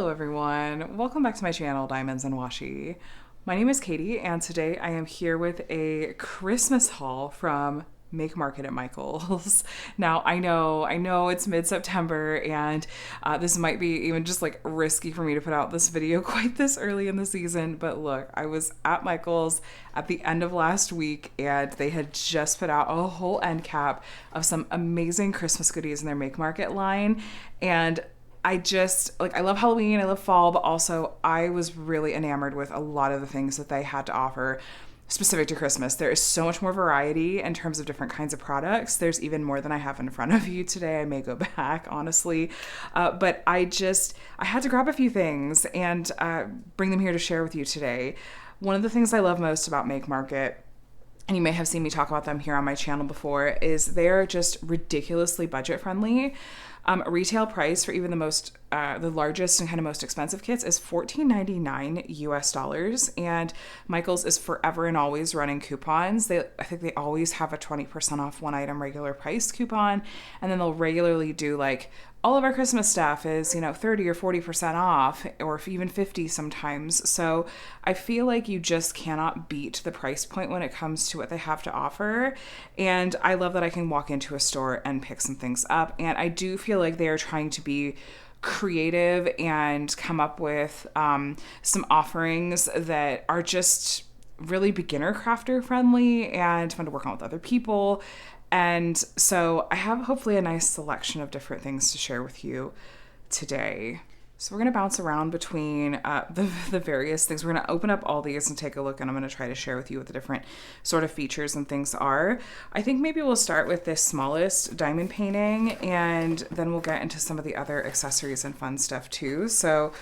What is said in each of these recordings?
Hello everyone, welcome back to my channel, Diamonds and Washi. My name is Katie and today I am here with a Christmas haul from Make Market at Michael's. Now I know it's mid-September and this might be even just like risky for me to put out this video quite this early in the season, but look, I was at Michael's at the end of last week and they had just put out a whole end cap of some amazing Christmas goodies in their Make Market line, and I just, like, I love Halloween, I love fall, but also I was really enamored with a lot of the things that they had to offer specific to Christmas. There is so much more variety in terms of different kinds of products. There's even more than I have in front of you today. I may go back, honestly. But I had to grab a few things and bring them here to share with you today. One of the things I love most about Make Market, and you may have seen me talk about them here on my channel before, is they're just ridiculously budget friendly. Retail price for even the largest and kind of most expensive kits is $14.99 US, and Michael's is forever and always running coupons. I think they always have a 20% off one item regular price coupon, and then they'll regularly do like all of our Christmas stuff is, 30 or 40% off, or even 50 sometimes. So I feel like you just cannot beat the price point when it comes to what they have to offer. And I love that I can walk into a store and pick some things up. And I do feel like they are trying to be creative and come up with some offerings that are just really beginner crafter friendly and fun to work on with other people. And so I have hopefully a nice selection of different things to share with you today. So we're going to bounce around between the various things. We're going to open up all these and take a look, and I'm going to try to share with you what the different sort of features and things are. I think maybe we'll start with this smallest diamond painting, and then we'll get into some of the other accessories and fun stuff too. So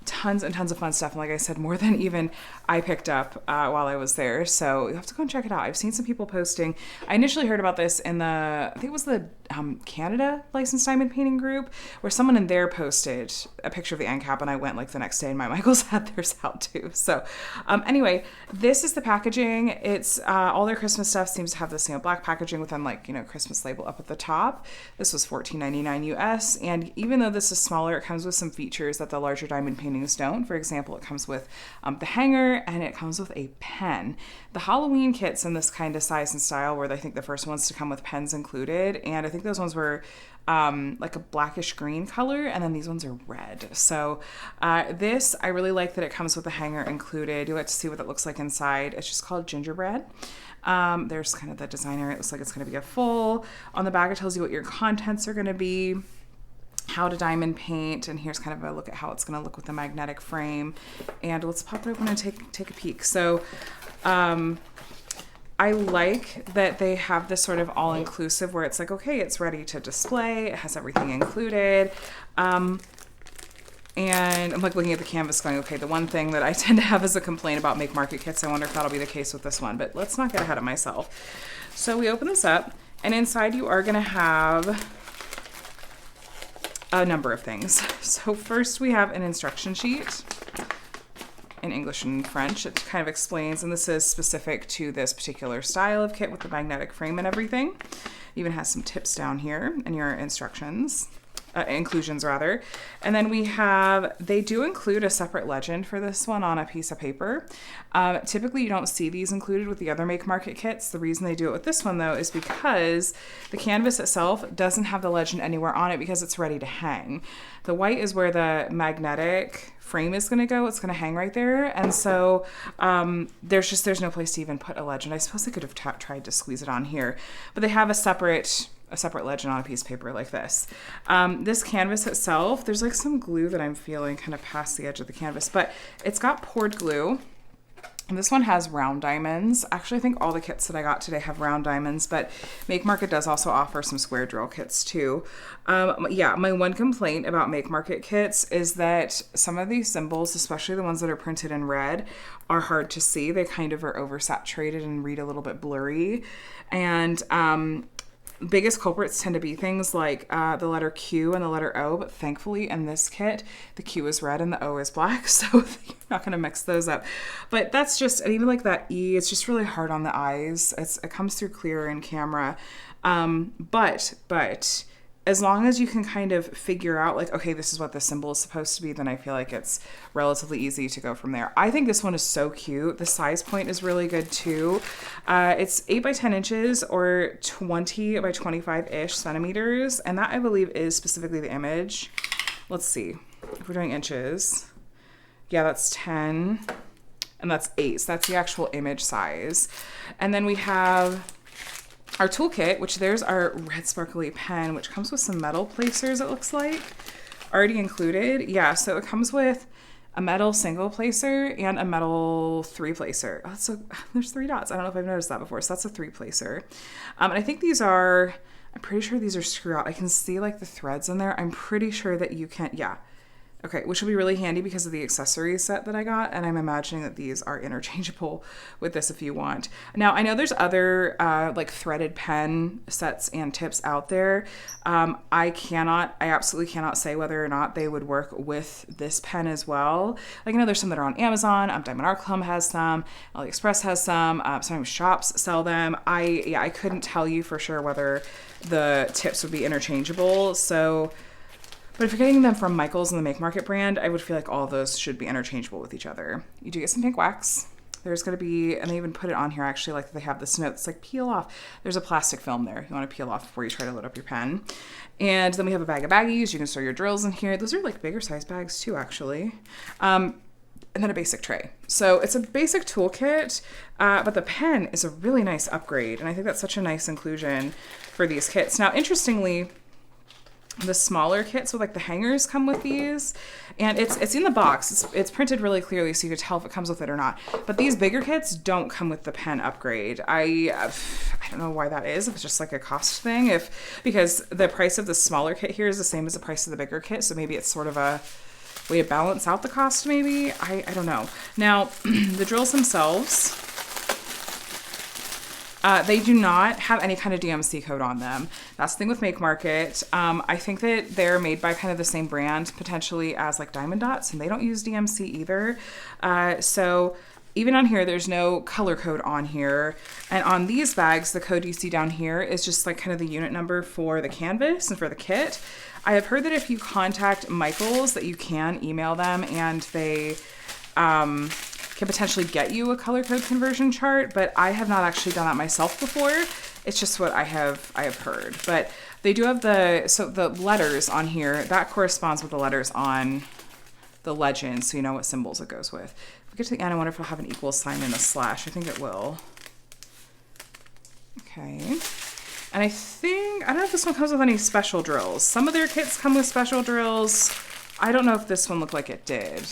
tons and tons of fun stuff. And like I said, more than even I picked up while I was there. So you have to go and check it out. I've seen some people posting. I initially heard about this in I think it was the Canada licensed diamond painting group, where someone in there posted a picture of the end cap, and I went like the next day and my Michael's had theirs out too. So anyway, this is the packaging. It's all their Christmas stuff seems to have this black packaging with Christmas label up at the top. This was $14.99 US, and even though this is smaller, it comes with some features that the larger diamond paintings don't. For example, it comes with the hanger, and it comes with a pen. The Halloween kits in this kind of size and style were, I think, the first ones to come with pens included, and I think those ones were like a blackish green color, and then these ones are red. So this, I really like that it comes with a hanger included. You'll get to see what it looks like inside. It's just called Gingerbread. There's kind of the designer. It looks like it's going to be a full. On the back, it tells you what your contents are going to be, how to diamond paint, and here's kind of a look at how it's going to look with the magnetic frame. And let's pop it open and take a peek. So I like that they have this sort of all-inclusive where it's like, okay, it's ready to display. It has everything included. And I'm like looking at the canvas going, okay, the one thing that I tend to have as a complaint about Make Market kits, I wonder if that'll be the case with this one, but let's not get ahead of myself. So we open this up, and inside you are going to have a number of things. So first we have an instruction sheet in English and French. It kind of explains, and this is specific to this particular style of kit with the magnetic frame and everything. It even has some tips down here in your instructions. Inclusions rather. And then they do include a separate legend for this one on a piece of paper. Typically you don't see these included with the other Make Market kits. The reason they do it with this one though is because the canvas itself doesn't have the legend anywhere on it because it's ready to hang. The white is where the magnetic frame is going to go. It's going to hang right there. And so there's no place to even put a legend. I suppose I could have tried to squeeze it on here, but they have a separate legend on a piece of paper like this. This canvas itself, there's like some glue that I'm feeling kind of past the edge of the canvas, but it's got poured glue. And this one has round diamonds. Actually, I think all the kits that I got today have round diamonds, but Make Market does also offer some square drill kits too. Yeah, my one complaint about Make Market kits is that some of these symbols, especially the ones that are printed in red, are hard to see. They kind of are oversaturated and read a little bit blurry. And biggest culprits tend to be things like the letter Q and the letter O, but thankfully in this kit, the Q is red and the O is black, so you're not going to mix those up. But that's just, and even like that E, it's just really hard on the eyes. It comes through clearer in camera. But as long as you can kind of figure out like, okay, this is what this symbol is supposed to be, then I feel like it's relatively easy to go from there. I think this one is so cute. The size point is really good too. It's 8 by 10 inches or 20 by 25-ish centimeters. And that I believe is specifically the image. Let's see if we're doing inches. Yeah, that's 10 and that's 8. So that's the actual image size. And then we have our toolkit, which there's our red sparkly pen, which comes with some metal placers, it looks like, already included. Yeah, so it comes with a metal single placer and a metal 3 placer. Oh, so there's 3 dots. I don't know if I've noticed that before. So that's a 3 placer. And I think these are, I'm pretty sure these are screw out. I can see like the threads in there. I'm pretty sure that you can, yeah. Okay, which will be really handy because of the accessory set that I got, and I'm imagining that these are interchangeable with this if you want. Now, I know there's other like threaded pen sets and tips out there. I absolutely cannot say whether or not they would work with this pen as well. Like I know there's some that are on Amazon. Diamond Art Club has some. AliExpress has some. Some shops sell them. I couldn't tell you for sure whether the tips would be interchangeable. So. But if you're getting them from Michaels and the Make Market brand, I would feel like all of those should be interchangeable with each other. You do get some pink wax. There's going to be, and they even put it on here actually, like they have this note that's like peel off. There's a plastic film there you want to peel off before you try to load up your pen. And then we have a bag of baggies. You can store your drills in here. Those are like bigger size bags too, actually. And then a basic tray. So it's a basic toolkit, but the pen is a really nice upgrade. And I think that's such a nice inclusion for these kits. Now, interestingly, the smaller kits with like the hangers come with these, and it's in the box. It's printed really clearly so you can tell if it comes with it or not. But these bigger kits don't come with the pen upgrade. I don't know why that is. If it's just like a cost thing, because the price of the smaller kit here is the same as the price of the bigger kit, so maybe it's sort of a way to balance out the cost. Maybe I don't know. Now the drills themselves. They do not have any kind of DMC code on them. That's the thing with Make Market. I think that they're made by kind of the same brand potentially as like Diamond Dots, and they don't use DMC either. So even on here, there's no color code on here. And on these bags, the code you see down here is just like kind of the unit number for the canvas and for the kit. I have heard that if you contact Michaels that you can email them and they can potentially get you a color code conversion chart, but I have not actually done that myself before. It's just what I have heard. But they do have the letters on here, that corresponds with the letters on the legend, so you know what symbols it goes with. If we get to the end, I wonder if it'll have an equal sign and a slash. I think it will. Okay. And I don't know if this one comes with any special drills. Some of their kits come with special drills. I don't know if this one looked like it did.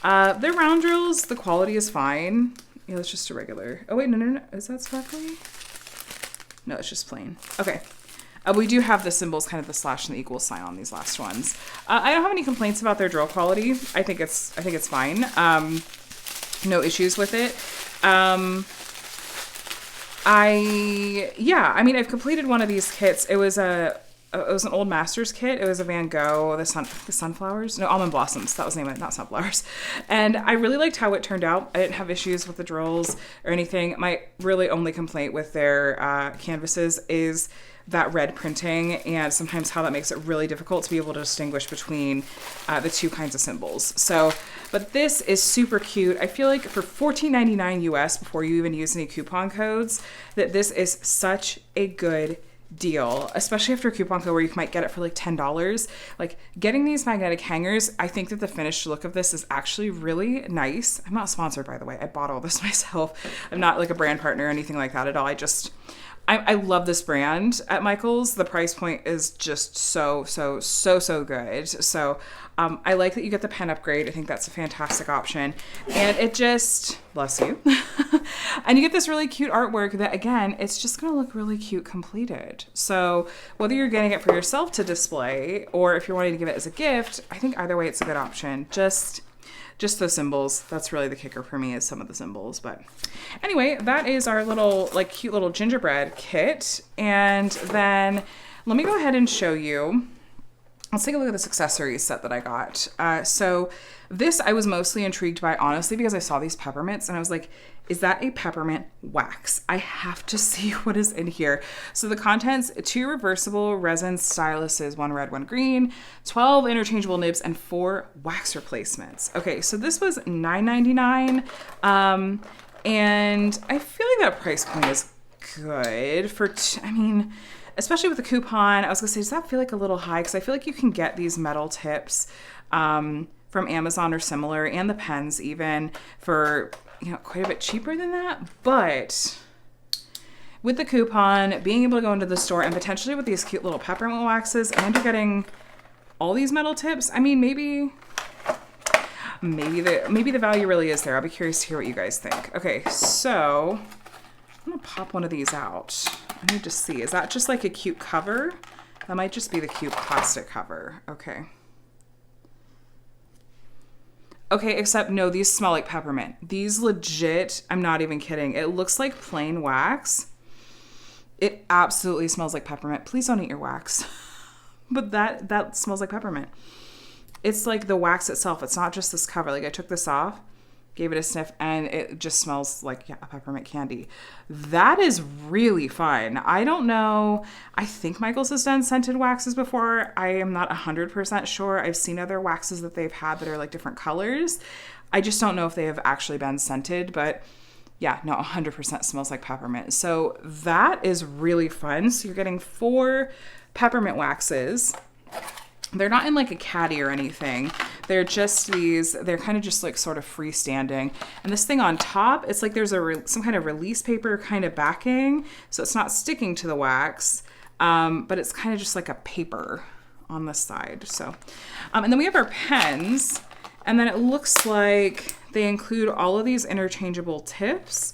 They're round drills. The quality is fine. Yeah, it's just a regular. Oh, wait, no. Is that sparkly? No, it's just plain. Okay. We do have the symbols, kind of the slash and the equal sign on these last ones. I don't have any complaints about their drill quality. I think it's fine. No issues with it. I've completed one of these kits. It was an old master's kit. It was a Van Gogh, the sunflowers? No, almond blossoms. That was the name of it, not sunflowers. And I really liked how it turned out. I didn't have issues with the drills or anything. My really only complaint with their canvases is that red printing, and sometimes how that makes it really difficult to be able to distinguish between the two kinds of symbols. So, but this is super cute. I feel like for $14.99 US, before you even use any coupon codes, that this is such a good deal, especially after a coupon code where you might get it for like $10. Like getting these magnetic hangers, I think that the finished look of this is actually really nice. I'm not sponsored, by the way. I bought all this myself. I'm not like a brand partner or anything like that at all. I love this brand at Michaels. The price point is just so good. So I like that you get the pen upgrade. I think that's a fantastic option. And it just, bless you. And you get this really cute artwork that, again, it's just going to look really cute completed. So whether you're getting it for yourself to display or if you're wanting to give it as a gift, I think either way it's a good option. Just those symbols. That's really the kicker for me, is some of the symbols. But anyway, that is our little, like, cute little gingerbread kit. And then let me go ahead and show you let's take a look at this accessories set that I got. So this I was mostly intrigued by, honestly, because I saw these peppermints and I was like, is that a peppermint wax? I have to see what is in here. So the contents, 2 reversible resin styluses, 1 red, 1 green, 12 interchangeable nibs, and 4 wax replacements. Okay, so this was $9.99. And I feel like that price point is good for, I mean, especially with the coupon. I was gonna say, does that feel like a little high? Because I feel like you can get these metal tips from Amazon or similar, and the pens even, for, you know, quite a bit cheaper than that. But with the coupon, being able to go into the store and potentially with these cute little peppermint waxes, and you're getting all these metal tips, I mean, maybe the value really is there. I'll be curious to hear what you guys think. Okay, so I'm gonna pop one of these out. I need to see, is that just like a cute cover? That might just be the cute plastic cover. Okay. Okay, except no, these smell like peppermint. These legit, I'm not even kidding. It looks like plain wax. It absolutely smells like peppermint. Please don't eat your wax. But that smells like peppermint. It's like the wax itself. It's not just this cover. Like I took this off, gave it a sniff, and it just smells like, yeah, a peppermint candy. That is really fun. I don't know. I think Michaels has done scented waxes before. I am not 100% sure. I've seen other waxes that they've had that are like different colors. I just don't know if they have actually been scented, but yeah, no, 100% smells like peppermint. So that is really fun. So you're getting 4 peppermint waxes. They're not in like a caddy or anything. They're just these, they're kind of just like sort of freestanding. And this thing on top, it's like there's some kind of release paper kind of backing. So it's not sticking to the wax, but it's kind of just like a paper on the side. So, and then we have our pens, and then it looks like they include all of these interchangeable tips.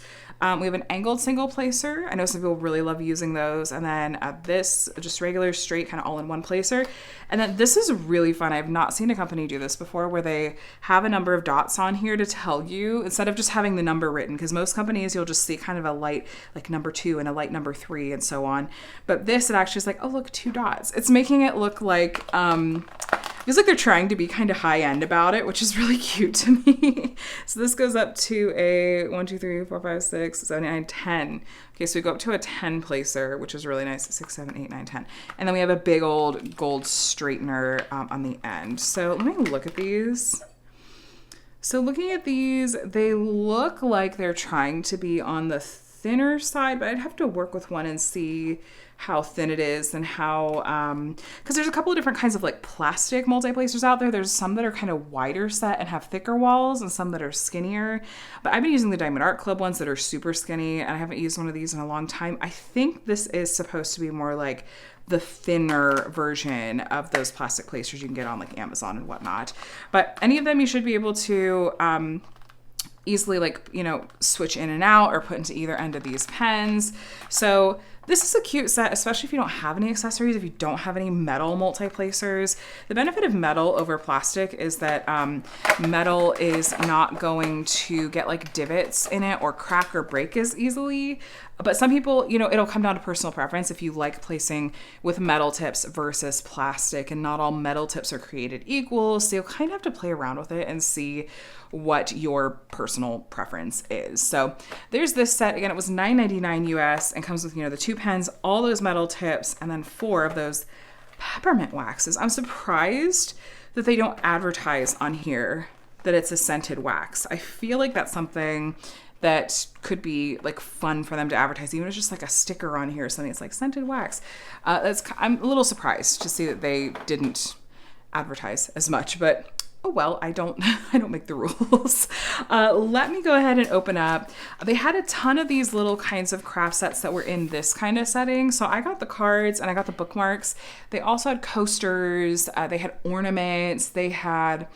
We have an angled single placer. I know some people really love using those. And then this just regular straight kind of all-in-one placer. And then this is really fun. I've not seen a company do this before, where they have a number of dots on here to tell you, instead of just having the number written, because most companies you'll just see kind of a light like number 2 and a light number 3 and so on. But this, it actually is like, oh look, 2 dots. It's making it look like feels like they're trying to be kind of high end about it, which is really cute to me. So this goes up to a 1, 2, 3, 4, 5, 6, 7, 8, 9, 10. Okay, so we go up to a 10 placer, which is really nice. 6, 7, 8, 9, 10. And then we have a big old gold straightener on the end. So let me look at these. So looking at these, they look like they're trying to be on the thinner side, but I'd have to work with one and see how thin it is and how, because there's a couple of different kinds of like plastic multi-placers out there. There's some that are kind of wider set and have thicker walls, and some that are skinnier. But I've been using the Diamond Art Club ones that are super skinny, and I haven't used one of these in a long time. I think this is supposed to be more like the thinner version of those plastic placers you can get on like Amazon and whatnot. But any of them you should be able to easily, like, you know, switch in and out or put into either end of these pens. So this is a cute set, especially if you don't have any accessories, if you don't have any metal multi-placers. The benefit of metal over plastic is that metal is not going to get like divots in it or crack or break as easily. But some people, you know, it'll come down to personal preference if you like placing with metal tips versus plastic, and not all metal tips are created equal. So you'll kind of have to play around with it and see what your personal preference is. So there's this set. Again, it was $9.99 US and comes with, you know, the 2 pens, all those metal tips, and then 4 of those peppermint waxes. I'm surprised that they don't advertise on here that it's a scented wax. I feel like that's something that could be like fun for them to advertise, even if it's just like a sticker on here or something. It's like scented wax. I'm a little surprised to see that they didn't advertise as much, but oh well, I don't make the rules. Let me go ahead and open up. They had a ton of these little kinds of craft sets that were in this kind of setting. So I got the cards and I got the bookmarks. They also had coasters. They had ornaments. They had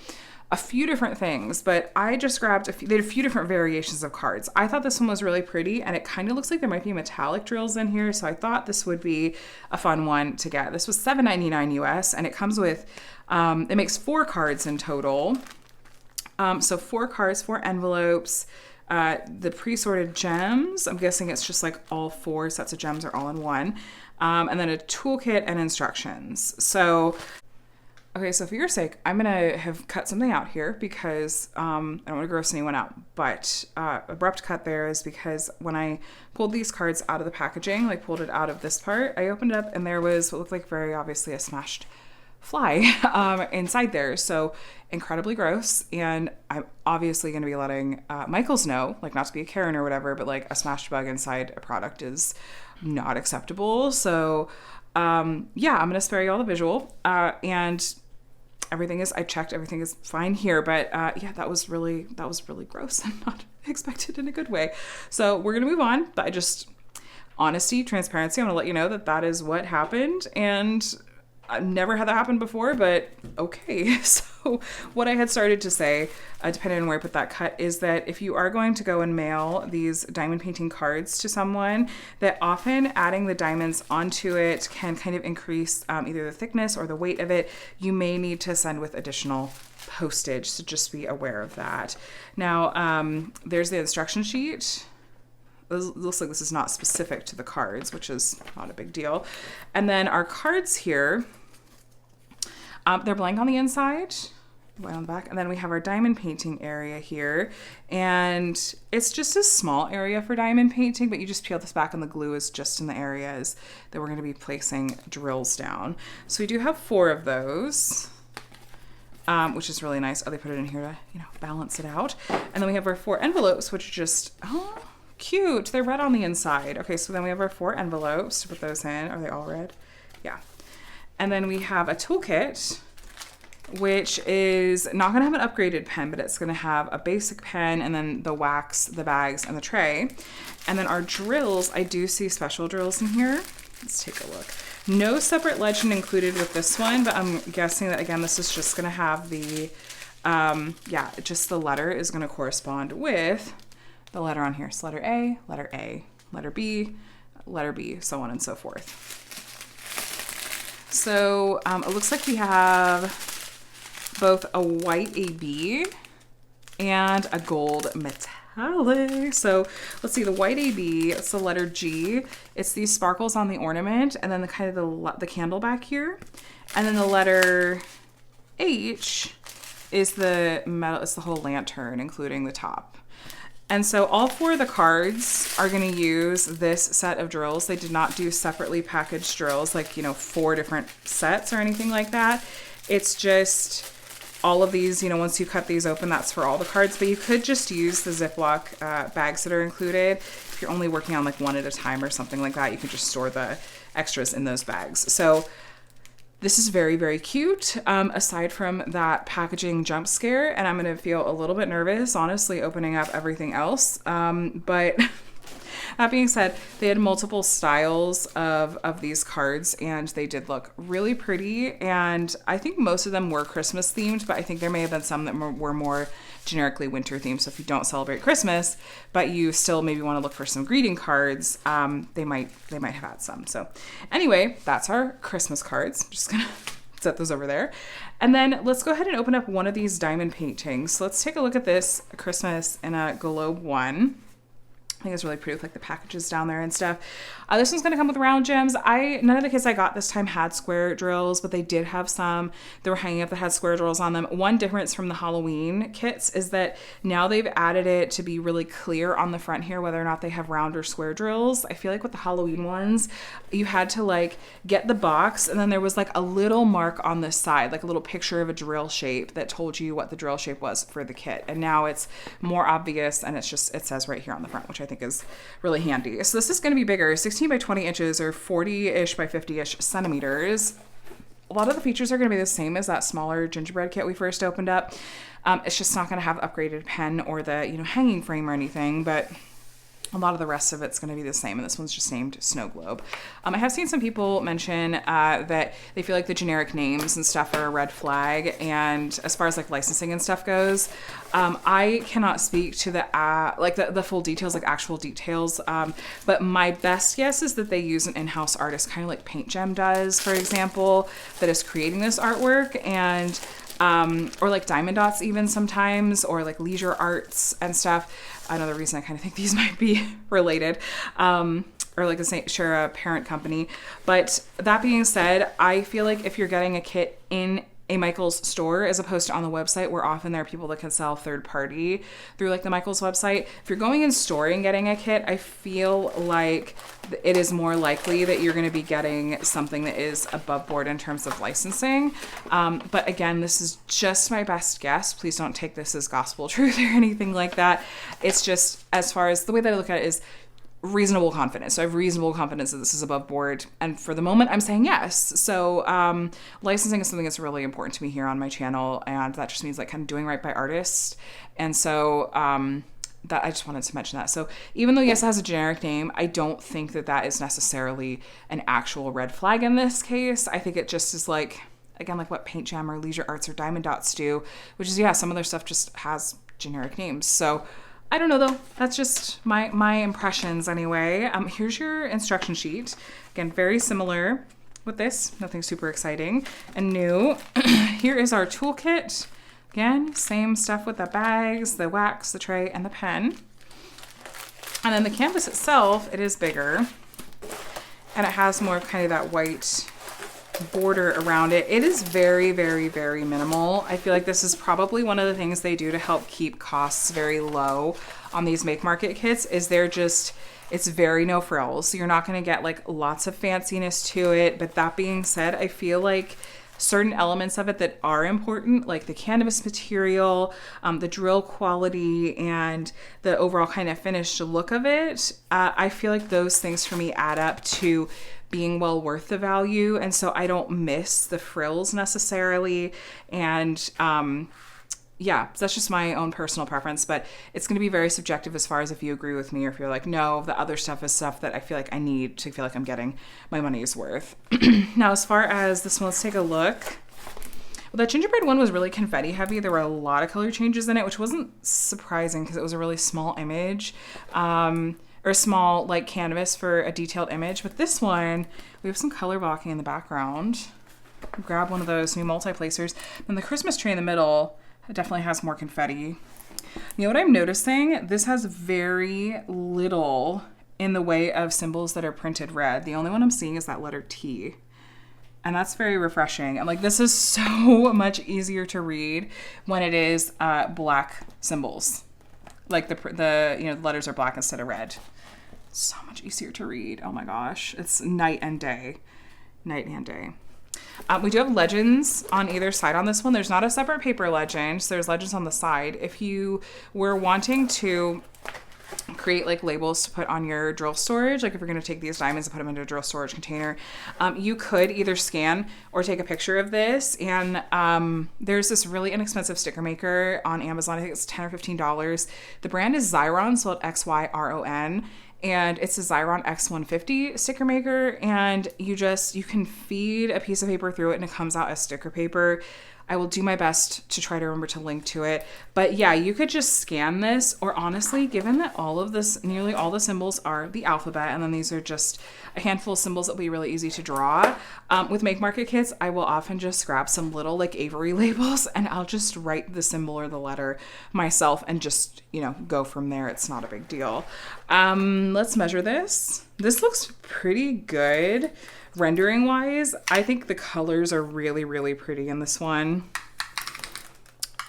a few different things, but I just grabbed they had a few different variations of cards. I thought this one was really pretty, and it kind of looks like there might be metallic drills in here, so I thought this would be a fun one to get. This was $7.99 US, and it comes with, it makes 4 cards in total. So 4 cards, 4 envelopes, the pre-sorted gems. I'm guessing it's just like all 4 sets of gems are all in one. And then a toolkit and instructions. So Okay, so for your sake, I'm gonna have cut something out here because I don't want to gross anyone out. But abrupt cut there is because when I pulled these cards out of the packaging, like pulled it out of this part, I opened it up and there was what looked like very obviously a smashed fly inside there. So incredibly gross. And I'm obviously going to be letting Michaels know, like not to be a Karen or whatever, but like a smashed bug inside a product is not acceptable. So yeah, I'm going to spare you all the visual. And I checked, everything is fine here. But yeah, that was really gross and not expected in a good way. So we're going to move on. But honesty, transparency, I want to let you know that that is what happened. And I've never had that happen before, but okay. So what I had started to say, depending on where I put that cut, is that if you are going to go and mail these diamond painting cards to someone, that often adding the diamonds onto it can kind of increase either the thickness or the weight of it. You may need to send with additional postage, so just be aware of that. Now, there's the instruction sheet. It looks like this is not specific to the cards, which is not a big deal. And then our cards here, they're blank on the inside, white on the back. And then we have our diamond painting area here. And it's just a small area for diamond painting, but you just peel this back and the glue is just in the areas that we're going to be placing drills down. So we do have 4 of those, which is really nice. Oh, they put it in here to, balance it out. And then we have our 4 envelopes, which are just, cute. They're red on the inside. Okay, so then we have our 4 envelopes to put those in. Are they all red? Yeah. And then we have a toolkit, which is not going to have an upgraded pen, but it's going to have a basic pen and then the wax, the bags, and the tray. And then our drills, I do see special drills in here. Let's take a look. No separate legend included with this one, but I'm guessing that, again, this is just going to have the, just the letter is going to correspond with the letter on here. So letter A, letter B, so on and so forth. So it looks like we have both a white AB and a gold metallic. So let's see, the white AB, it's the letter G. It's these sparkles on the ornament and then the kind of the candle back here. And then the letter H is the metal, it's the whole lantern, including the top. And so all 4 of the cards are going to use this set of drills. They did not do separately packaged drills, like, 4 different sets or anything like that. It's just all of these, once you cut these open, that's for all the cards. But you could just use the Ziploc bags that are included. If you're only working on like 1 at a time or something like that, you can just store the extras in those bags. So this is very, very cute, aside from that packaging jump scare, and I'm going to feel a little bit nervous, honestly, opening up everything else. But that being said, they had multiple styles of these cards, and they did look really pretty, and I think most of them were Christmas themed, but I think there may have been some that were more generically winter themed. So if you don't celebrate Christmas, but you still maybe want to look for some greeting cards, they might have had some. So anyway, that's our Christmas cards. I'm just gonna set those over there. And then let's go ahead and open up one of these diamond paintings. So let's take a look at this Christmas in a globe one. I think it's really pretty with like the packages down there and stuff. This one's going to come with round gems. None of the kits I got this time had square drills, but they did have some that were hanging up that had square drills on them. One difference from the Halloween kits is that now they've added it to be really clear on the front here whether or not they have round or square drills. I feel like with the Halloween ones, you had to like get the box and then there was like a little mark on the side, like a little picture of a drill shape that told you what the drill shape was for the kit. And now it's more obvious and it says right here on the front, which I think is really handy. So this is going to be bigger, 16 by 20 inches or 40-ish by 50-ish centimeters. A lot of the features are going to be the same as that smaller gingerbread kit we first opened up. It's just not going to have upgraded pen or the hanging frame or anything, but a lot of the rest of it's going to be the same, and this one's just named Snow Globe. I have seen some people mention that they feel like the generic names and stuff are a red flag, and as far as like licensing and stuff goes, I cannot speak to the full details, like actual details, but my best guess is that they use an in-house artist, kind of like Paint Gem does, for example, that is creating this artwork, and or like Diamond Dots even sometimes, or like Leisure Arts and stuff. Another reason I kind of think these might be related, or like share a parent company. But that being said, I feel like if you're getting a kit in a Michaels store as opposed to on the website, where often there are people that can sell third party through like the Michaels website. If you're going in store and getting a kit, I feel like it is more likely that you're going to be getting something that is above board in terms of licensing. But again, this is just my best guess. Please don't take this as gospel truth or anything like that. It's just, as far as the way that I look at it, is reasonable confidence. So I have reasonable confidence that this is above board. And for the moment, I'm saying yes. So licensing is something that's really important to me here on my channel. And that just means like kind of doing right by artists. And so that I just wanted to mention that. So even though yes, it has a generic name, I don't think that that is necessarily an actual red flag in this case. I think it just is like, again, like what Paint Jam or Leisure Arts or Diamond Dots do, which is, yeah, some of their stuff just has generic names. So I don't know though. That's just my impressions anyway. Here's your instruction sheet. Again, very similar with this. Nothing super exciting and new. Here is our toolkit. Again, same stuff with the bags, the wax, the tray, and the pen. And then the canvas itself, it is bigger. And it has more kind of that white border around it. It is very, very, very minimal. I feel like this is probably one of the things they do to help keep costs very low on these Make Market kits, is it's very no frills. So you're not going to get like lots of fanciness to it. But that being said, I feel like certain elements of it that are important, like the canvas material, the drill quality, and the overall kind of finished look of it, I feel like those things for me add up to being well worth the value. And so I don't miss the frills necessarily. And yeah, so that's just my own personal preference, but it's going to be very subjective as far as if you agree with me or if you're like, no, the other stuff is stuff that I feel like I need to feel like I'm getting my money's worth. Now, as far as this one, let's take a look. Well, that gingerbread one was really confetti heavy. There were a lot of color changes in it, which wasn't surprising because it was a really small image. Or a small like canvas for a detailed image. But this one, we have some color blocking in the background. Grab one of those new multi-placers. And the Christmas tree in the middle, it definitely has more confetti. You know what I'm noticing? This has very little in the way of symbols that are printed red. The only one I'm seeing is that letter T. And that's very refreshing. I'm like, this is so much easier to read when it is black symbols. Like the letters are black instead of red. So much easier to read. Oh my gosh. It's night and day. Night and day. We do have legends on either side on this one. There's not a separate paper legend, so there's legends on the side. If you were wanting to create like labels to put on your drill storage, like if you're going to take these diamonds and put them into a drill storage container, you could either scan or take a picture of this. And there's this really inexpensive sticker maker on Amazon. I think it's $10 or $15. The brand is Xyron, spelled Xyron. And it's a Xyron X150 sticker maker, and you can feed a piece of paper through it and it comes out as sticker paper. I will do my best to try to remember to link to it. But yeah, you could just scan this, or honestly, given that nearly all the symbols are the alphabet, and then these are just a handful of symbols that will be really easy to draw. With Make Market kits, I will often just grab some little like Avery labels and I'll just write the symbol or the letter myself and just, go from there. It's not a big deal. Let's measure this. This looks pretty good. Rendering wise, I think the colors are really, really pretty in this one.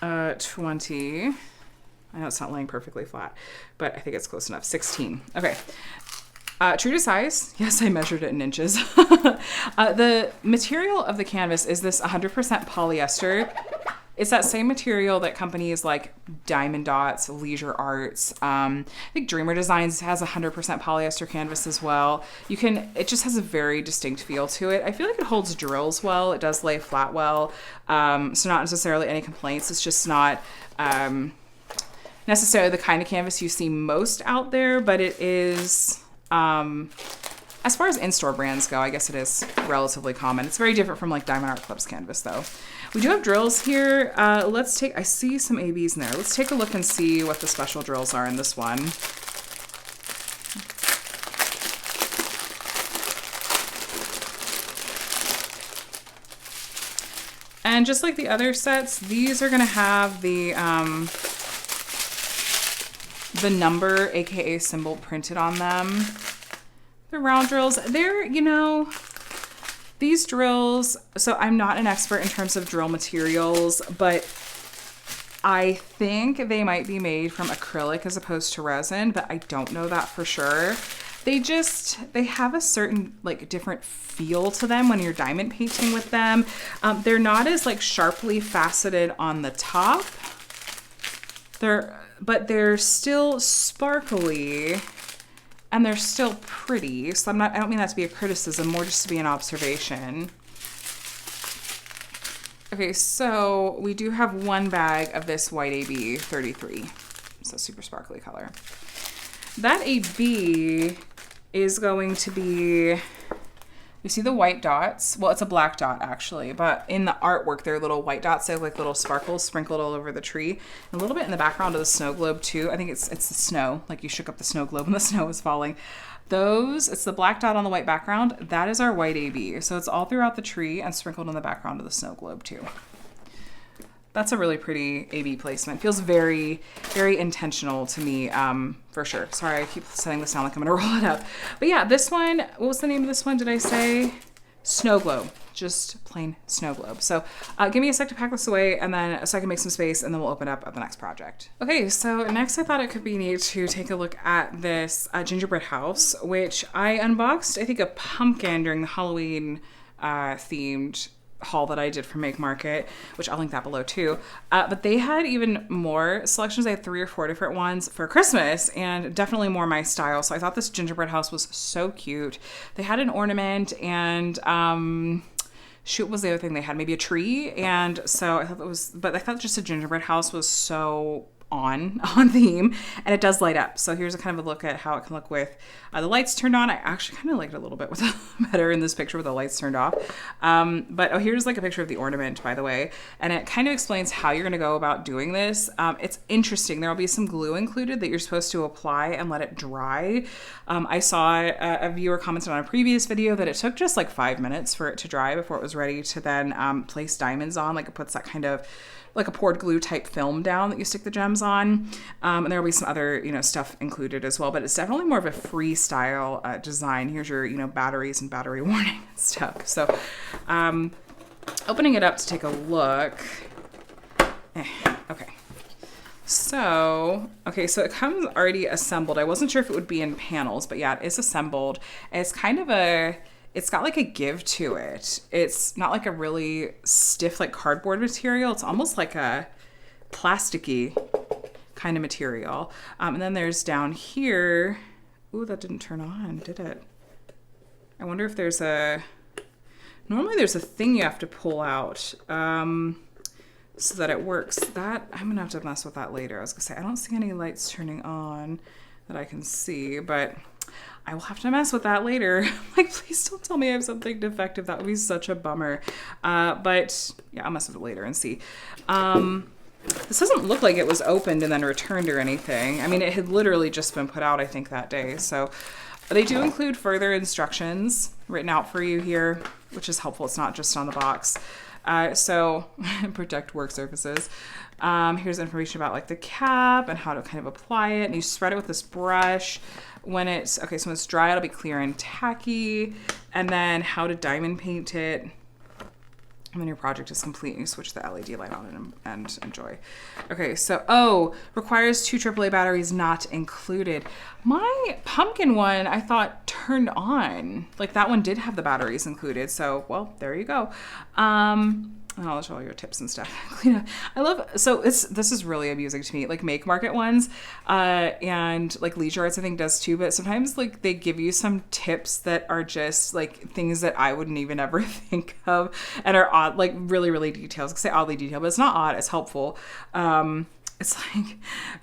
20. I know it's not laying perfectly flat, but I think it's close enough. 16. Okay. True to size. Yes, I measured it in inches. The material of the canvas is this 100% polyester. It's that same material that companies like Diamond Dots, Leisure Arts, I think Dreamer Designs has 100% polyester canvas as well. It just has a very distinct feel to it. I feel like it holds drills well. It does lay flat well. So not necessarily any complaints. It's just not necessarily the kind of canvas you see most out there, but it is, as far as in-store brands go, I guess it is relatively common. It's very different from like Diamond Art Club's canvas though. We do have drills here. I see some ABs in there. Let's take a look and see what the special drills are in this one. And just like the other sets, these are gonna have the number, AKA symbol, printed on them. The round drills, they're, These drills, so I'm not an expert in terms of drill materials, but I think they might be made from acrylic as opposed to resin, but I don't know that for sure. They have a certain like different feel to them when you're diamond painting with them. They're not as like sharply faceted on the top. But they're still sparkly and they're still pretty. So I don't mean that to be a criticism, more just to be an observation. Okay, so we do have one bag of this white AB 33. So super sparkly color. That AB is going to be, you see the white dots? Well, it's a black dot actually, but in the artwork, there are little white dots. They have like little sparkles sprinkled all over the tree. A little bit in the background of the snow globe too. I think it's the snow, like you shook up the snow globe and the snow was falling. It's the black dot on the white background. That is our white AB. So it's all throughout the tree and sprinkled in the background of the snow globe too. That's a really pretty AB placement. Feels very, very intentional to me, for sure. Sorry, I keep setting this down like I'm gonna roll it up. But yeah, this one, what was the name of this one, did I say? Snow globe, just plain snow globe. So give me a sec to pack this away and then so I can make some space and then we'll open up at the next project. Okay, so next I thought it could be neat to take a look at this gingerbread house, which I unboxed, I think a pumpkin during the Halloween themed haul that I did for Make Market, which I'll link that below too. But they had even more selections. They had 3 or 4 different ones for Christmas and definitely more my style. So I thought this gingerbread house was so cute. They had an ornament and shoot, what was the other thing they had? Maybe a tree. And so I thought just a gingerbread house was so on theme, and it does light up. So here's a kind of a look at how it can look with the lights turned on. I actually kind of liked it a little bit with better in this picture with the lights turned off. But here's like a picture of the ornament, by the way, and it kind of explains how you're going to go about doing this. It's interesting. There will be some glue included that you're supposed to apply and let it dry. I saw a viewer commented on a previous video that it took just like 5 minutes for it to dry before it was ready to then place diamonds on. Like it puts that kind of like a poured glue type film down that you stick the gems on. And there will be some other, stuff included as well, but it's definitely more of a freestyle design. Here's your, batteries and battery warning and stuff. So opening it up to take a look. Okay. So it comes already assembled. I wasn't sure if it would be in panels, but yeah, it is assembled. And it's kind of it's got like a give to it. It's not like a really stiff like cardboard material. It's almost like a plasticky kind of material. And then there's down here, ooh, that didn't turn on, did it? I wonder if normally there's a thing you have to pull out so that it works. I'm gonna have to mess with that later. I was gonna say, I don't see any lights turning on that I can see, but I will have to mess with that later. Like, please don't tell me I have something defective. That would be such a bummer. But yeah, I'll mess with it later and see. This doesn't look like it was opened and then returned or anything. I mean, it had literally just been put out, I think, that day. So they do include further instructions written out for you here, which is helpful. It's not just on the box. So protect work surfaces. Here's information about like the cap and how to kind of apply it. And you spread it with this brush. So when it's dry, it'll be clear and tacky. And then how to diamond paint it. And then your project is complete and you switch the LED light on and enjoy. Okay, so, requires 2 AAA batteries not included. My pumpkin one, I thought turned on. Like that one did have the batteries included. So, well, there you go. And I'll show all your tips and stuff. This is really amusing to me. Like Make Market ones, and like Leisure Arts I think does too, but sometimes like they give you some tips that are just like things that I wouldn't even ever think of and are odd, like really, really detailed. I say oddly detailed, but it's not odd, it's helpful. It's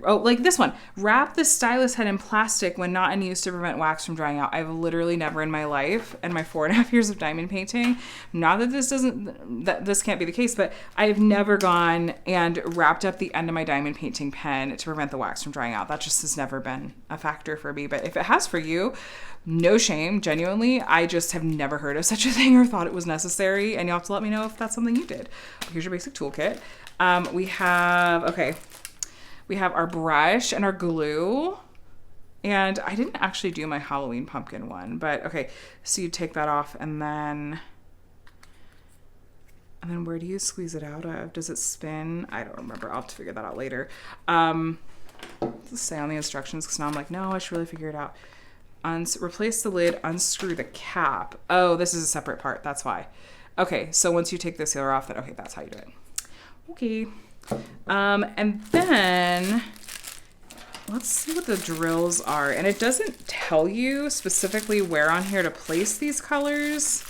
like this one. Wrap the stylus head in plastic when not in use to prevent wax from drying out. I've literally never in my life, in my 4.5 years of diamond painting, not that this can't be the case, but I've never gone and wrapped up the end of my diamond painting pen to prevent the wax from drying out. That just has never been a factor for me. But if it has for you, no shame, genuinely. I just have never heard of such a thing or thought it was necessary. And you'll have to let me know if that's something you did. Here's your basic toolkit. We have our brush and our glue. And I didn't actually do my Halloween pumpkin one, but okay. So you take that off and then And then where do you squeeze it out of? Does it spin? I don't remember. I'll have to figure that out later. Let's say on the instructions, because now I'm like, no, I should really figure it out. Replace the lid, unscrew the cap. Oh, this is a separate part. That's why. Okay, so once you take the sealer off, then okay, that's how you do it. Okay. And then let's see what the drills are. And it doesn't tell you specifically where on here to place these colors.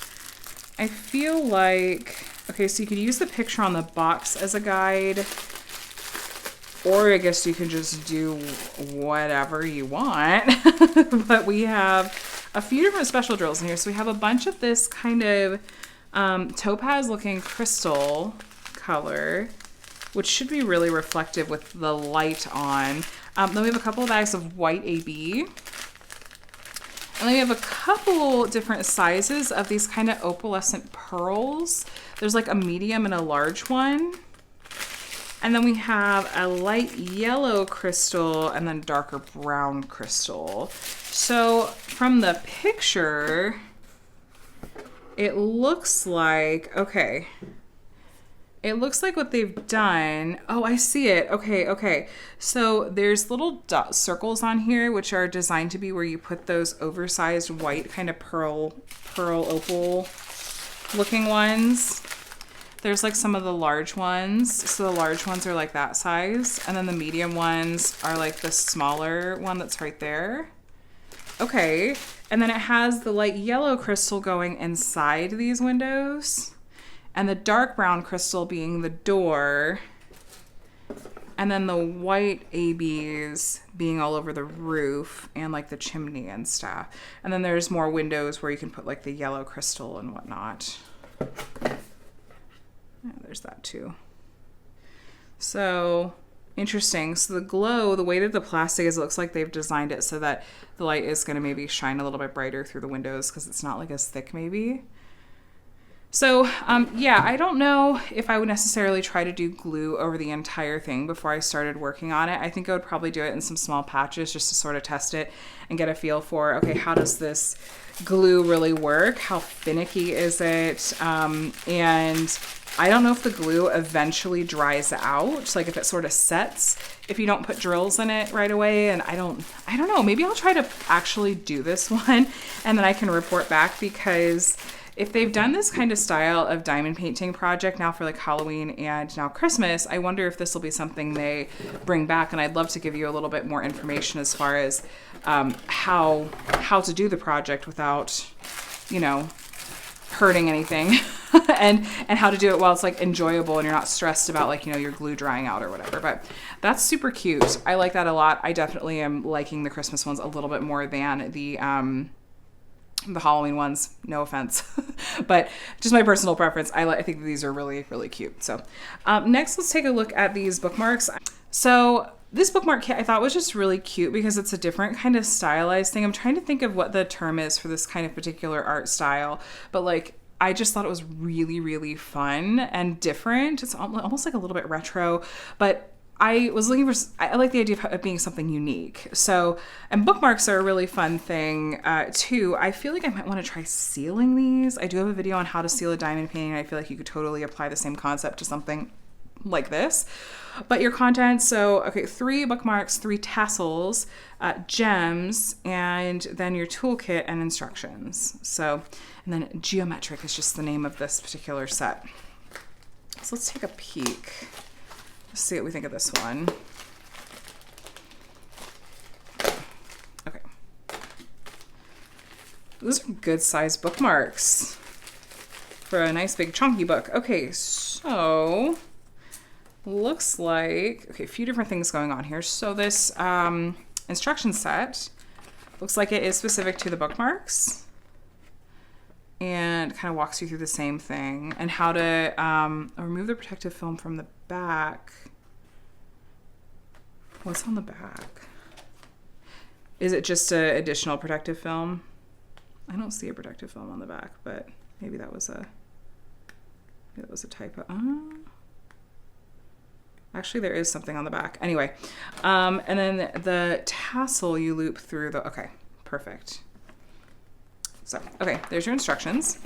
I feel like, okay, so you could use the picture on the box as a guide, or I guess you can just do whatever you want. But we have a few different special drills in here. So we have a bunch of this kind of topaz looking crystal color, which should be really reflective with the light on. Then we have a couple of bags of white AB. And then we have a couple different sizes of these kind of opalescent pearls. There's like a medium and a large one. And then we have a light yellow crystal and then darker brown crystal. So from the picture, it looks like, okay. It looks like what they've done. Oh, I see it. Okay. So there's little dot circles on here, which are designed to be where you put those oversized white kind of pearl opal looking ones. There's like some of the large ones. So the large ones are like that size. And then the medium ones are like the smaller one that's right there. Okay. And then it has the light yellow crystal going inside these windows. And the dark brown crystal being the door. And then the white ABs being all over the roof and like the chimney and stuff. And then there's more windows where you can put like the yellow crystal and whatnot. Yeah, there's that too. So interesting. So the glow, the way that the plastic is, it looks like they've designed it so that the light is going to maybe shine a little bit brighter through the windows because it's not like as thick maybe. So, yeah, I don't know if I would necessarily try to do glue over the entire thing before I started working on it. I think I would probably do it in some small patches just to sort of test it and get a feel for, okay, how does this glue really work? How finicky is it? And I don't know if the glue eventually dries out, like if it sort of sets, if you don't put drills in it right away. And I don't know, maybe I'll try to actually do this one and then I can report back, because if they've done this kind of style of diamond painting project now for like Halloween and now Christmas, I wonder if this will be something they bring back. And I'd love to give you a little bit more information as far as how to do the project without, you know, hurting anything and how to do it while it's like enjoyable and you're not stressed about like, you know, your glue drying out or whatever. But that's super cute. I like that a lot. I definitely am liking the Christmas ones a little bit more than the Halloween ones, no offense, but just my personal preference. I think these are really, really cute. So next, let's take a look at these bookmarks. So this bookmark kit I thought was just really cute because it's a different kind of stylized thing. I'm trying to think of what the term is for this kind of particular art style, but like, I just thought it was really, really fun and different. It's almost like a little bit retro, but I was looking for, I like the idea of it being something unique. So, and bookmarks are a really fun thing too. I feel like I might want to try sealing these. I do have a video on how to seal a diamond painting. I feel like you could totally apply the same concept to something like this. But your content, so, okay, 3 bookmarks, 3 tassels, gems, and then your toolkit and instructions. So, and then geometric is just the name of this particular set. So let's take a peek. Let's see what we think of this one. Okay. Those are good sized bookmarks for a nice big chunky book. Okay, so looks like, okay, a few different things going on here. So this instruction set looks like it is specific to the bookmarks and kind of walks you through the same thing and how to remove the protective film from the back. What's on the back? Is it just an additional protective film? I don't see a protective film on the back, but maybe that was a typo. Actually, there is something on the back. Anyway, and then the tassel you loop through the, okay, perfect. So, okay, there's your instructions.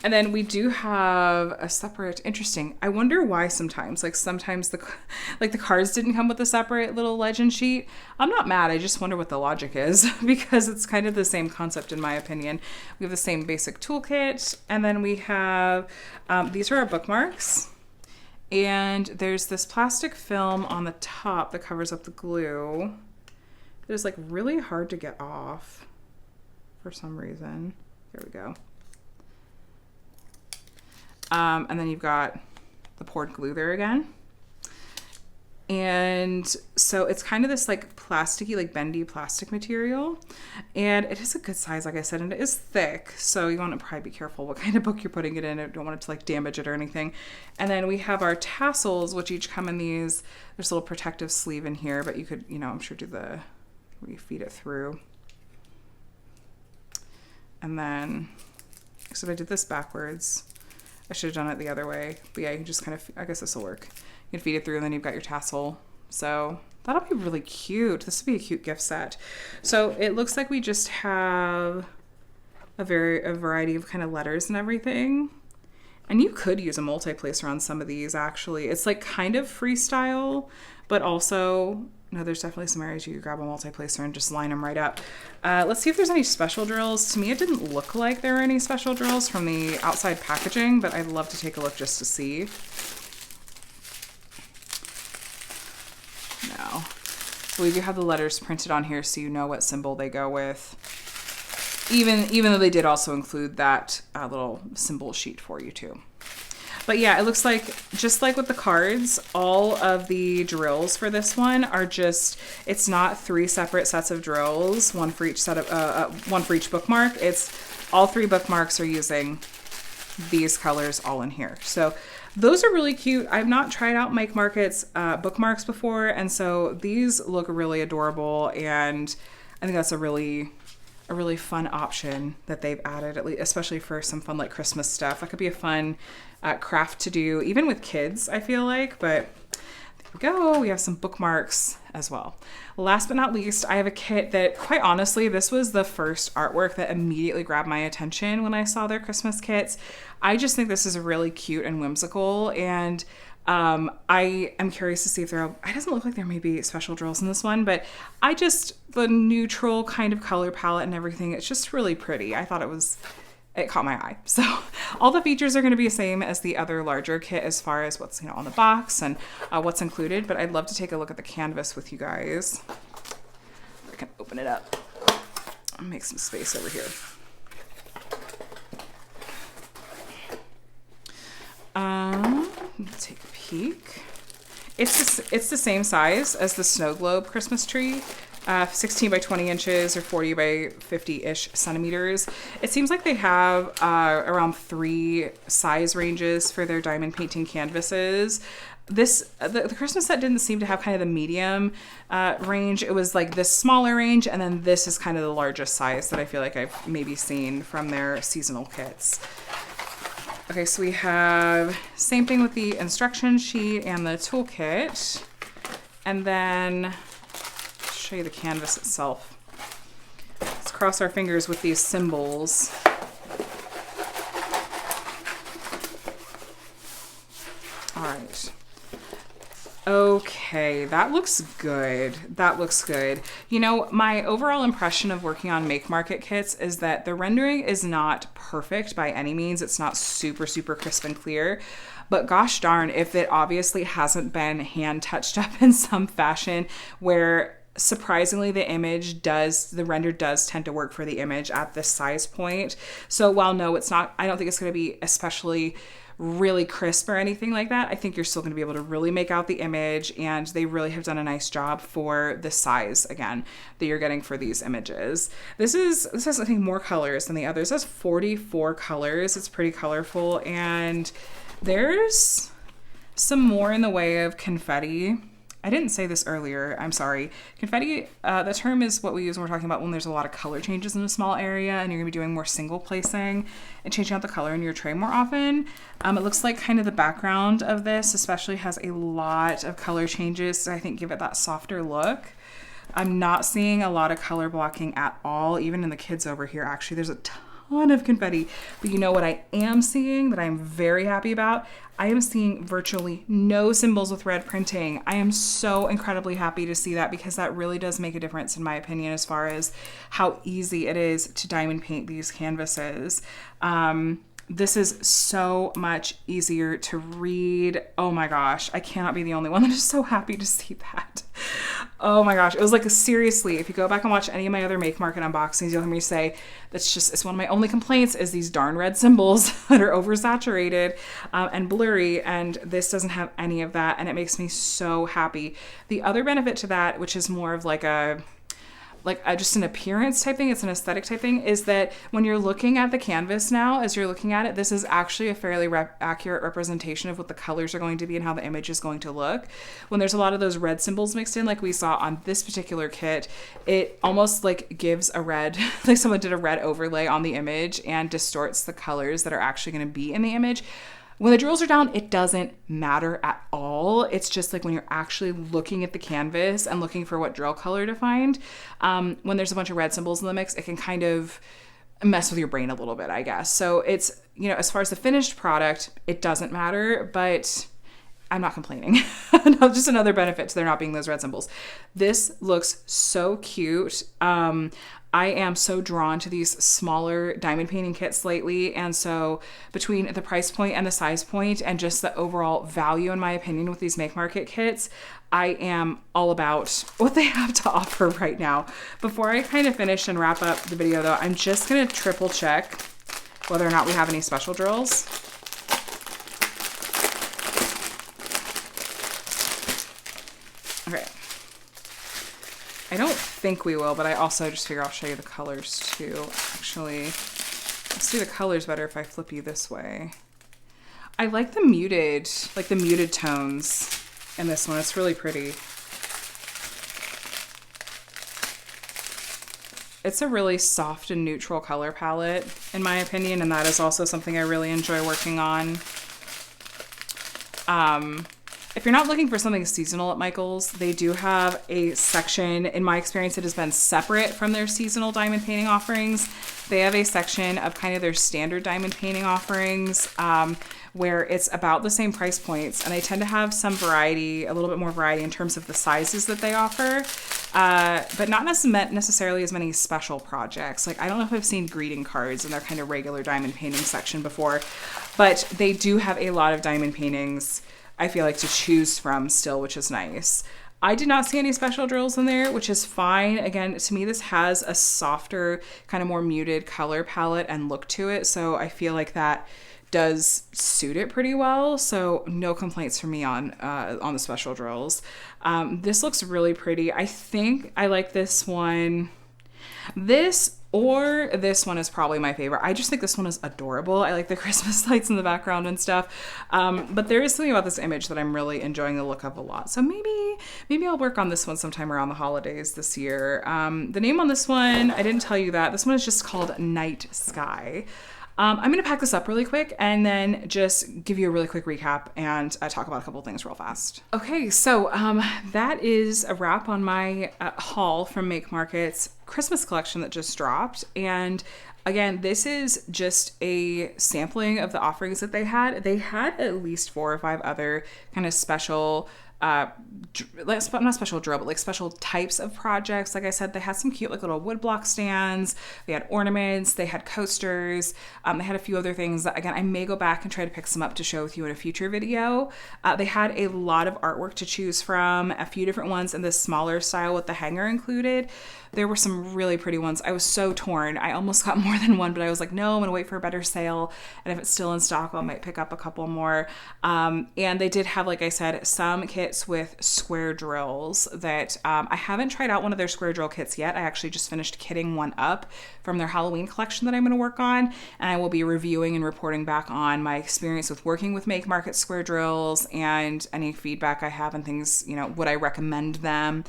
And then we do have a separate, interesting. I wonder why sometimes, like sometimes the cards didn't come with a separate little legend sheet. I'm not mad. I just wonder what the logic is because it's kind of the same concept in my opinion. We have the same basic toolkit. And then we have, these are our bookmarks. And there's this plastic film on the top that covers up the glue. It is like really hard to get off for some reason. Here we go. And then you've got the poured glue there again. And so it's kind of this like plasticky, like bendy plastic material. And it is a good size, like I said, and it is thick. So you want to probably be careful what kind of book you're putting it in. I don't want it to like damage it or anything. And then we have our tassels, which each come in these, there's a little protective sleeve in here, but you could, you know, I'm sure do the, where you feed it through. And then, so if I did this backwards, I should have done it the other way. But yeah, you can just kind of, I guess this will work. You can feed it through and then you've got your tassel. So that'll be really cute. This would be a cute gift set. So it looks like we just have a variety of kind of letters and everything. And you could use a multi-placer on some of these actually. It's like kind of freestyle, but also, no, there's definitely some areas you could grab a multi-placer and just line them right up. Let's see if there's any special drills. To me, it didn't look like there were any special drills from the outside packaging, but I'd love to take a look just to see. No. So we do have the letters printed on here so you know what symbol they go with. Even though they did also include that little symbol sheet for you too. But yeah, it looks like, just like with the cards, all of the drills for this one are just, it's not 3 separate sets of drills, one for each set of, one for each bookmark. It's all 3 bookmarks are using these colors all in here. So those are really cute. I've not tried out Make Market's bookmarks before, and so these look really adorable, and I think that's a really fun option that they've added, at least, especially for some fun like Christmas stuff. That could be a fun craft to do, even with kids, I feel like. But there we go. We have some bookmarks as well. Last but not least, I have a kit that, quite honestly, this was the first artwork that immediately grabbed my attention when I saw their Christmas kits. I just think this is really cute and whimsical, and I am curious to see if it doesn't look like there may be special drills in this one, but the neutral kind of color palette and everything, it's just really pretty. I thought it caught my eye. So all the features are going to be the same as the other larger kit as far as what's, on the box and what's included, but I'd love to take a look at the canvas with you guys. I can open it up and make some space over here. Let's take a peek. It's the same size as the snow globe Christmas tree, 16 by 20 inches or 40 by 50-ish centimeters. It seems like they have around 3 size ranges for their diamond painting canvases. The Christmas set didn't seem to have kind of the medium range. It was like this smaller range, and then this is kind of the largest size that I feel like I've maybe seen from their seasonal kits. Okay, so we have same thing with the instruction sheet and the toolkit. And then I'll show you the canvas itself. Let's cross our fingers with these symbols. All right. Okay, that looks good. That looks good. My overall impression of working on Make Market kits is that the rendering is not perfect by any means. It's not super, super crisp and clear. But gosh darn, if it obviously hasn't been hand touched up in some fashion where surprisingly the render does tend to work for the image at this size point. So while no, it's not, I don't think it's going to be especially really crisp or anything like that, I think you're still going to be able to really make out the image, and they really have done a nice job for the size, again, that you're getting for these images. This has, I think, more colors than the others. It has 44 colors. It's pretty colorful, and there's some more in the way of confetti. I didn't say this earlier, I'm sorry. Confetti, the term is what we use when we're talking about when there's a lot of color changes in a small area and you're gonna be doing more single placing and changing out the color in your tray more often. It looks like kind of the background of this especially has a lot of color changes, so I think give it that softer look. I'm not seeing a lot of color blocking at all, even in the kids over here. Actually, there's a ton of confetti. But you know what I am seeing that I'm very happy about? I am seeing virtually no symbols with red printing. I am so incredibly happy to see that because that really does make a difference in my opinion as far as how easy it is to diamond paint these canvases. This is so much easier to read. Oh my gosh, I cannot be the only one that is so happy to see that. Oh my gosh, it was like, seriously, if you go back and watch any of my other Make Market unboxings, you'll hear me say it's one of my only complaints is these darn red symbols that are oversaturated and blurry, and this doesn't have any of that, and it makes me so happy. The other benefit to that, which is more of like just an appearance type thing, it's an aesthetic type thing, is that when you're looking at the canvas now, as you're looking at it, this is actually a fairly accurate representation of what the colors are going to be and how the image is going to look. When there's a lot of those red symbols mixed in, like we saw on this particular kit, it almost like gives a red, like someone did a red overlay on the image and distorts the colors that are actually going to be in the image. When the drills are down, it doesn't matter at all. It's just like when you're actually looking at the canvas and looking for what drill color to find, when there's a bunch of red symbols in the mix, it can kind of mess with your brain a little bit, I guess. So it's, as far as the finished product, it doesn't matter, but I'm not complaining. Just another benefit to there not being those red symbols. This looks so cute. I am so drawn to these smaller diamond painting kits lately. And so between the price point and the size point and just the overall value, in my opinion, with these Make Market kits, I am all about what they have to offer right now. Before I kind of finish and wrap up the video though, I'm just going to triple check whether or not we have any special drills. Okay. I don't think we will, but I also just figure I'll show you the colors too. Actually, I'll see the colors better if I flip you this way. I like the muted tones in this one. It's really pretty. It's a really soft and neutral color palette, in my opinion, and that is also something I really enjoy working on. If you're not looking for something seasonal at Michaels, they do have a section. In my experience, it has been separate from their seasonal diamond painting offerings. They have a section of kind of their standard diamond painting offerings where it's about the same price points. And they tend to have some variety, a little bit more variety in terms of the sizes that they offer, but not necessarily as many special projects. Like, I don't know if I've seen greeting cards in their kind of regular diamond painting section before, but they do have a lot of diamond paintings, I feel like, to choose from still, which is nice. I did not see any special drills in there, which is fine. Again, to me, this has a softer, kind of more muted color palette and look to it. So I feel like that does suit it pretty well. So no complaints from me on the special drills. This looks really pretty. I think I like this one. This one is probably my favorite. I just think this one is adorable. I like the Christmas lights in the background and stuff. But there is something about this image that I'm really enjoying the look of a lot. So maybe I'll work on this one sometime around the holidays this year. The name on this one, I didn't tell you that. This one is just called Night Sky. I'm going to pack this up really quick and then just give you a really quick recap and talk about a couple things real fast. Okay, so that is a wrap on my haul from Make Market's Christmas collection that just dropped. And again, this is just a sampling of the offerings that they had. They had at least 4 or 5 other kind of special not special drill, but like special types of projects. Like I said, they had some cute like little woodblock stands, they had ornaments, they had coasters, they had a few other things that, again, I may go back and try to pick some up to share with you in a future video. They had a lot of artwork to choose from, a few different ones in this smaller style with the hanger included. There were some really pretty ones. I was so torn. I almost got more than one, but I was like, no, I'm gonna wait for a better sale. And if it's still in stock, I might pick up a couple more. And they did have, like I said, some kits with square drills that I haven't tried out one of their square drill kits yet. I actually just finished kitting one up from their Halloween collection that I'm gonna work on. And I will be reviewing and reporting back on my experience with working with Make Market square drills and any feedback I have and things, would I recommend them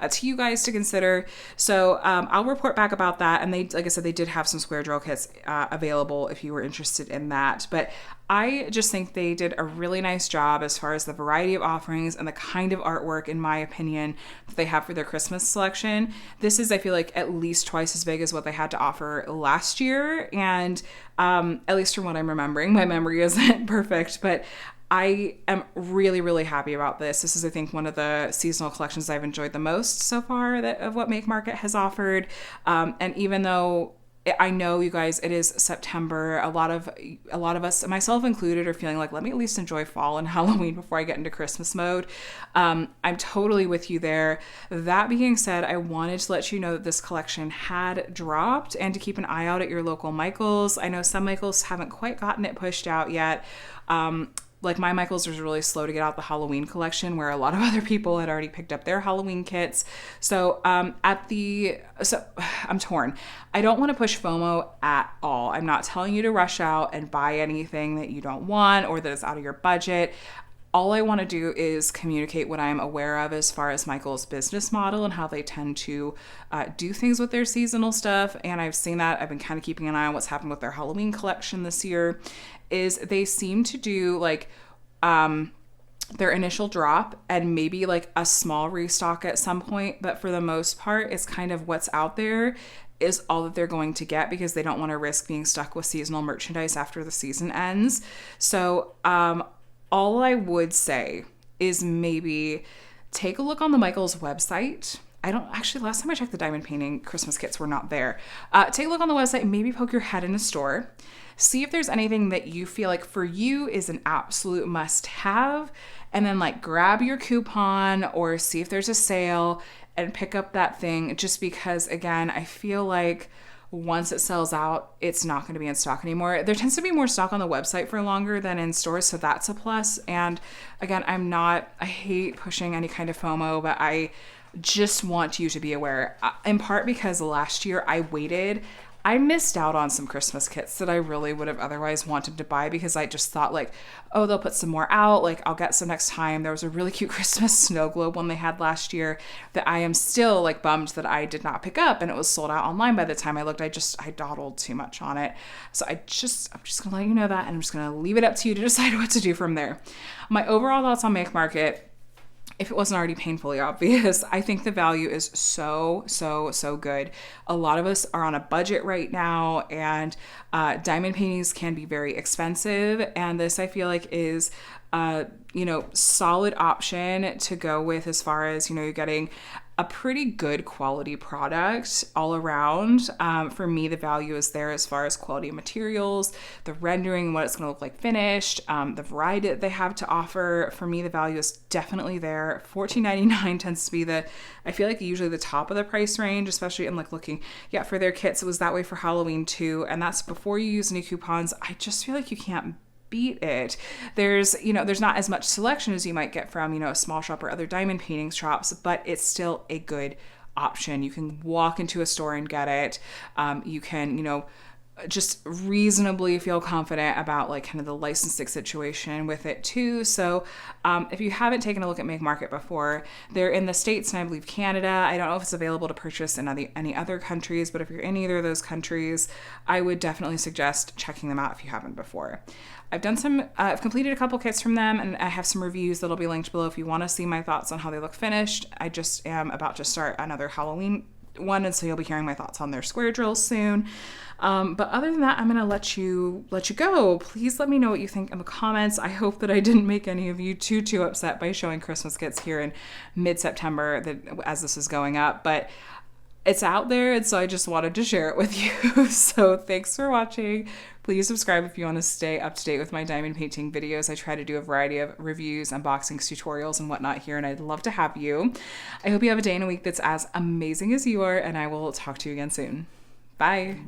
to you guys to consider. So I'll report back about that. And they, like I said, they did have some square drill kits available if you were interested in that. But I just think they did a really nice job as far as the variety of offerings and the kind of artwork, in my opinion, that they have for their Christmas selection. This is, I feel like, at least twice as big as what they had to offer last year. And at least from what I'm remembering, my memory isn't perfect, but I am really, really happy about this. This is, I think, one of the seasonal collections I've enjoyed the most so far of what Make Market has offered. And even though I know, you guys, it is September, a lot of us, myself included, are feeling like, let me at least enjoy fall and Halloween before I get into Christmas mode. I'm totally with you there. That being said, I wanted to let you know that this collection had dropped and to keep an eye out at your local Michaels. I know some Michaels haven't quite gotten it pushed out yet. Like my Michaels was really slow to get out the Halloween collection, where a lot of other people had already picked up their Halloween kits. So I'm torn. I don't want to push FOMO at all. I'm not telling you to rush out and buy anything that you don't want or that is out of your budget. All I want to do is communicate what I'm aware of as far as Michael's business model and how they tend to do things with their seasonal stuff. And I've seen that. I've been kind of keeping an eye on what's happened with their Halloween collection this year. Is they seem to do like their initial drop and maybe like a small restock at some point. But for the most part, it's kind of what's out there is all that they're going to get, because they don't want to risk being stuck with seasonal merchandise after the season ends. So all I would say is maybe take a look on the Michaels website. Last time I checked, the diamond painting Christmas kits were not there. Take a look on the website, maybe poke your head in a store. See if there's anything that you feel like for you is an absolute must have, and then like grab your coupon or see if there's a sale and pick up that thing, just because, again, I feel like once it sells out, it's not going to be in stock anymore. There tends to be more stock on the website for longer than in stores, so that's a plus. And again, I hate pushing any kind of FOMO, but I just want you to be aware, in part because last year I missed out on some Christmas kits that I really would have otherwise wanted to buy, because I just thought like, oh, they'll put some more out, like I'll get some next time. There was a really cute Christmas snow globe one they had last year that I am still like bummed that I did not pick up, and it was sold out online by the time I looked. I dawdled too much on it. So I'm just gonna let you know that, and I'm just gonna leave it up to you to decide what to do from there. My overall thoughts on Make Market, if it wasn't already painfully obvious, I think the value is so good. A lot of us are on a budget right now, and diamond paintings can be very expensive. And this, I feel like, is solid option to go with as far as, you're getting a pretty good quality product all around. For me, the value is there as far as quality of materials, the rendering, what it's going to look like finished, the variety that they have to offer. For me, the value is definitely there. $14.99 tends to be I feel like usually the top of the price range, especially in like looking, for their kits. It was that way for Halloween too. And that's before you use any coupons. I just feel like you can't beat it. There's not as much selection as you might get from, a small shop or other diamond painting shops, but it's still a good option. You can walk into a store and get it. You can, just reasonably feel confident about like kind of the licensing situation with it too. So if you haven't taken a look at Make Market before, they're in the States and I believe Canada. I don't know if it's available to purchase in any other countries, but if you're in either of those countries, I would definitely suggest checking them out if you haven't before. I've completed a couple kits from them, and I have some reviews that'll be linked below if you want to see my thoughts on how they look finished. I just am about to start another Halloween one, and so you'll be hearing my thoughts on their square drills soon. But other than that, I'm going to let you go. Please let me know what you think in the comments. I hope that I didn't make any of you too upset by showing Christmas kits here in mid-September as this is going up, but it's out there, and so I just wanted to share it with you. So thanks for watching. Please subscribe if you want to stay up to date with my diamond painting videos. I try to do a variety of reviews, unboxings, tutorials, and whatnot here, and I'd love to have you. I hope you have a day and a week that's as amazing as you are, and I will talk to you again soon. Bye.